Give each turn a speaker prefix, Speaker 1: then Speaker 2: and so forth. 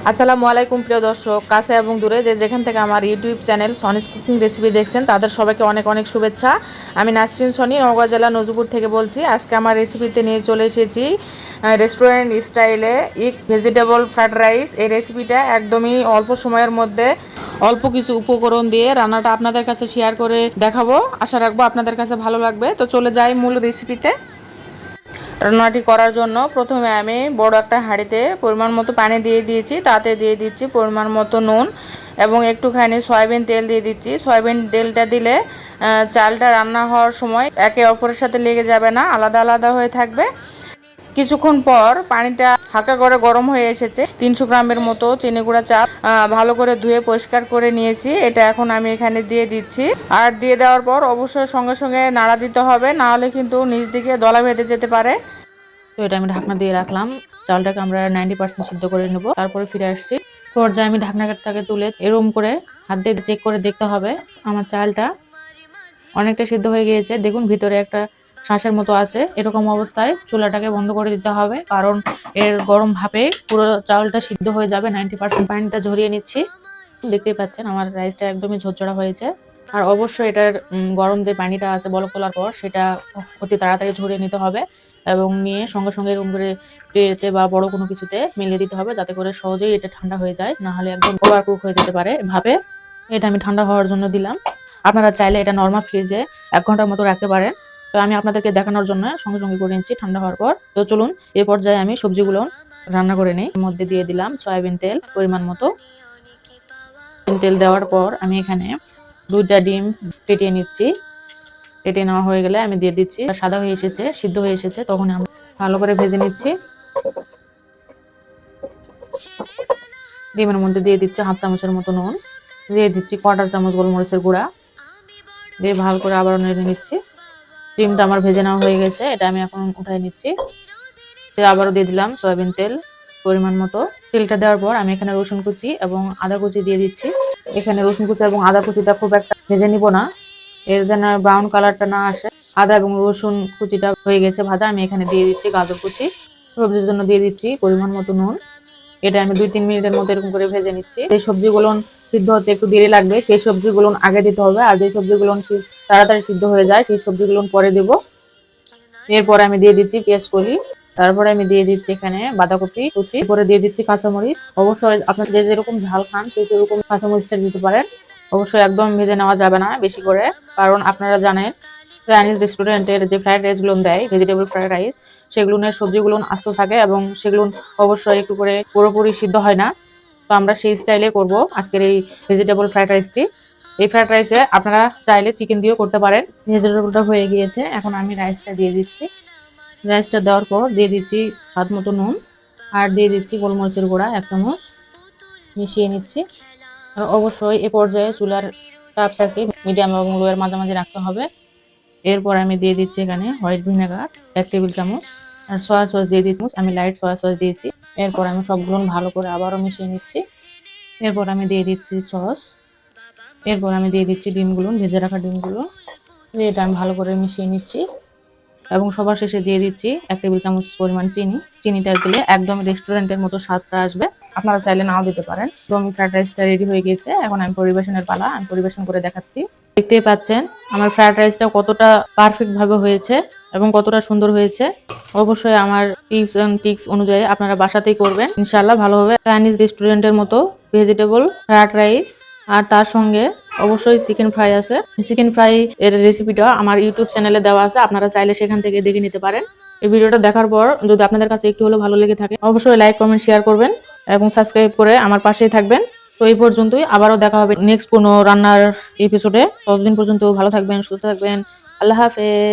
Speaker 1: আসসালামু আলাইকুম প্রিয় দর্শক, কাছে এবং দূরে যে যেখান থেকে আমার ইউটিউব চ্যানেল সনিস কুকিং রেসিপি দেখছেন তাদের সবাইকে অনেক অনেক শুভেচ্ছা। আমি নাসরিন সনি, নওগাঁ জেলা নজরপুর থেকে বলছি। আজকে আমার রেসিপিতে নিয়ে চলে এসেছি রেস্টুরেন্ট স্টাইলে ভেজিটেবল ফ্রাইড রাইস। এই রেসিপিটা একদমই অল্প সময়ের মধ্যে অল্প কিছু উপকরণ দিয়ে রান্নাটা আপনাদের কাছে শেয়ার করে দেখাবো। আশা রাখবো আপনাদের কাছে ভালো লাগবে। তো চলে যাই মূল রেসিপিতে। রান্নাটি করার জন্য প্রথমে আমি বড় একটা হাঁড়িতে পরিমাণ মতো পানি দিয়ে দিয়েছি, তাতে দিয়ে দিচ্ছি পরিমাণ মতো নুন এবং একটুখানি সয়াবিন তেল দিয়ে দিচ্ছি। সয়াবিন তেলটা দিলে চালটা রান্না হওয়ার সময় একে অপরের সাথে লেগে যাবে না, আলাদা আলাদা হয়ে থাকবে। কিছুক্ষণ পর পানিটা হালকা করে গরম হয়ে এসেছে। 300 গ্রামের মতো চিনি গুঁড়া চাল ভালো করে ধুয়ে পরিষ্কার করে নিয়েছি, এটা এখন আমি এখানে দিয়ে দিচ্ছি। আর দিয়ে দেওয়ার পর অবশ্যই সঙ্গে সঙ্গে নাড়া দিতে হবে, না হলে কিন্তু নিচ দিকে দলা বেঁধে যেতে পারে। তো এটা আমি ঢাকনা দিয়ে রাখলাম। চালটাকে আমরা 90% সিদ্ধ করে নেব। তারপরে ফিরে আসছি। পর্যায়ে আমি ঢাকনাটাকে তুলে এরকম করে হাত দিয়ে চেক করে দেখতে হবে আমার চালটা অনেকটা সিদ্ধ হয়ে গিয়েছে। দেখুন ভিতরে একটা শাঁসের মতো আছে। এরকম অবস্থায় চুলাটাকে বন্ধ করে দিতে হবে, কারণ এর গরম ভাপে পুরো চাউলটা সিদ্ধ হয়ে যাবে। 90% পানিটা ঝরিয়ে নিচ্ছি। দেখতেই পাচ্ছেন আমার রাইসটা একদমই ঝরঝরা হয়েছে। আর অবশ্যই এটার গরম যে পানিটা আছে বলক তোলার পর সেটা অতি তাড়াতাড়ি ঝরিয়ে নিতে হবে এবং নিয়ে সঙ্গে সঙ্গে এরকম করে ট্রেতে বা বড় কোনো কিছুতে মিলিয়ে দিতে হবে, যাতে করে সহজেই এটা ঠান্ডা হয়ে যায়, না হলে একদম ওভার কুক হয়ে যেতে পারে ভাপে। এটা আমি ঠান্ডা হওয়ার জন্য দিলাম। আপনারা চাইলে এটা নর্মাল ফ্রিজে 1 ঘন্টার মতো রাখতে পারেন। তো আমি আপনাদেরকে দেখানোর জন্য সঙ্গে সঙ্গে করে নিচ্ছি ঠান্ডা হওয়ার পর। তো চলুন এই পর্যায়ে আমি সবজিগুলো রান্না করে নিই। এর মধ্যে দিয়ে দিলাম সয়াবিন তেল পরিমাণ মতো। তেল দেওয়ার পর আমি এখানে 2টা ডিম ফেটিয়ে নিচ্ছি। ফেটিয়ে নেওয়া হয়ে গেলে আমি দিয়ে দিচ্ছি। সাদা হয়ে এসেছে, সিদ্ধ হয়ে এসেছে, তখন আমি ভালো করে ভেজে নিচ্ছি। ডিমের মধ্যে দিয়ে দিচ্ছি 1/2 চামচের মতো নুন, দিয়ে দিচ্ছি 1/4 চামচ গোলমরিচের গুঁড়া, দিয়ে ভালো করে আবারও নেড়ে নিচ্ছি। ডিমটা আমার ভেজে নেওয়া হয়ে গেছে, এটা আমি এখন উঠাই নিচ্ছি। আবারও দিয়ে দিলাম সয়াবিন তেল পরিমাণ মতো। তেলটা দেওয়ার পর আমি এখানে রসুন কুচি এবং আদা কুচি দিয়ে দিচ্ছি। এখানে রসুন কুচি এবং আদা কুচিটা খুব একটা ভেজে নিব না, এর যেন ব্রাউন কালারটা না আসে। আদা এবং রসুন কুচিটা হয়ে গেছে ভাজা। আমি এখানে দিয়ে দিচ্ছি গাজর কুচি। সবজির জন্য দিয়ে দিচ্ছি পরিমাণ মতো নুন। এটা আমি 2-3 মিনিটের মতো এরকম করে ভেজে নিচ্ছি। এই সবজিগুলো সিদ্ধ হতে একটু দেরি লাগবে, সেই সবজিগুলো আগে দিতে হবে। আর যে সবজিগুলো তাড়াতাড়ি সিদ্ধ হয়ে যায় সেই সবজিগুলো পরে দিব। এরপরে আমি দিয়ে দিচ্ছি পেঁয়াজ কলি। তারপরে আমি দিয়ে দিচ্ছি এখানে বাঁধাকপি কুচি। এরপরে দিয়ে দিচ্ছি কাঁচামরিচ। অবশ্যই আপনারা যে যেরকম ঝাল খান সেই সেরকম কাঁচামরিচটা দিতে পারেন। অবশ্যই একদম ভেজে নেওয়া যাবে না বেশি করে, কারণ আপনারা জানেন চাইনিজ রেস্টুরেন্টের যে ফ্রাইড রাইসগুলো দেয়, ভেজিটেবল ফ্রাইড রাইস, সেগুলোর সবজিগুলো আস্ত থাকে এবং সেগুলো অবশ্যই একটু করে পুরোপুরি সিদ্ধ হয় না। তো আমরা সেই স্টাইলে করব আজকের এই ভেজিটেবল ফ্রাইড রাইসটি। এই ফ্রাইড রাইসে আপনারা চাইলে চিকেন দিয়েও করতে পারেন। ভেজিটেবলটা হয়ে গিয়েছে, এখন আমি রাইসটা দিয়ে দিচ্ছি। রাইসটা দেওয়ার পর দিয়ে দিচ্ছি স্বাদ মতো নুন, আর দিয়ে দিচ্ছি গোলমরিচের গুঁড়া 1 চামচ, মিশিয়ে নিচ্ছি। আর অবশ্যই এ পর্যায়ে চুলার তাপটাকে মিডিয়াম এবং লোয়ের মাঝামাঝি রাখতে হবে। এরপর আমি দিয়ে দিচ্ছি এখানে হোয়াইট ভিনেগার 1 টেবিল চামচ, আর সয়া সস দিয়ে দিচ্ছি। আমি লাইট সয়া সস দিয়েছি। এরপর আমি সবগুলো ভালো করে আবারও মিশিয়ে নিচ্ছি। এরপর আমি দিয়ে দিচ্ছি সস। এরপর আমি দিয়ে দিচ্ছি ডিমগুলো, ভেজে রাখা ডিমগুলো। এটা আমি ভালো করে মিশিয়ে নিচ্ছি এবং সবার শেষে দিয়ে দিচ্ছি 1 টেবিল চামচ পরিমাণ চিনি। চিনিটা দিলে একদম রেস্টুরেন্টের মতো স্বাদটা আসবে। আপনারা চাইলে নাও দিতে পারেন। তো আমি ফ্রাইড রাইসটা রেডি হয়ে গিয়েছে, এখন আমি পরিবেশনের পালা। আমি পরিবেশন করে দেখাচ্ছি। দেখতেই পাচ্ছেন আমার ফ্রাইড রাইসটা কতটা পারফেক্ট ভাবে হয়েছে এবং কতটা সুন্দর হয়েছে। অবশ্যই আমার টিপস এন্ড ট্রিক্স অনুযায়ী আপনারা বাসাতেই করবেন, ইনশাআল্লাহ ভালো হবে। চাইনিজ রেস্টুরেন্টের মতো ভেজিটেবল ফ্রাইড রাইস, আর তার সঙ্গে অবশ্যই চিকেন ফ্রাই আছে। চিকেন ফ্রাই এর রেসিপিটা আমার ইউটিউব চ্যানেলে দেওয়া আছে, আপনারা চাইলে সেখান থেকে দেখে নিতে পারেন। এই ভিডিওটা দেখার পর যদি আপনাদের কাছে একটু হলেও ভালো লেগে থাকে, অবশ্যই লাইক কমেন্ট শেয়ার করবেন এবং সাবস্ক্রাইব করে আমার পাশেই থাকবেন। তো এই পর্যন্তই, আবারও দেখা হবে নেক্সট কোনো রান্নার এপিসোডে। ততদিন পর্যন্ত ভালো থাকবেন, সুস্থ থাকবেন। আল্লাহ হাফেজ।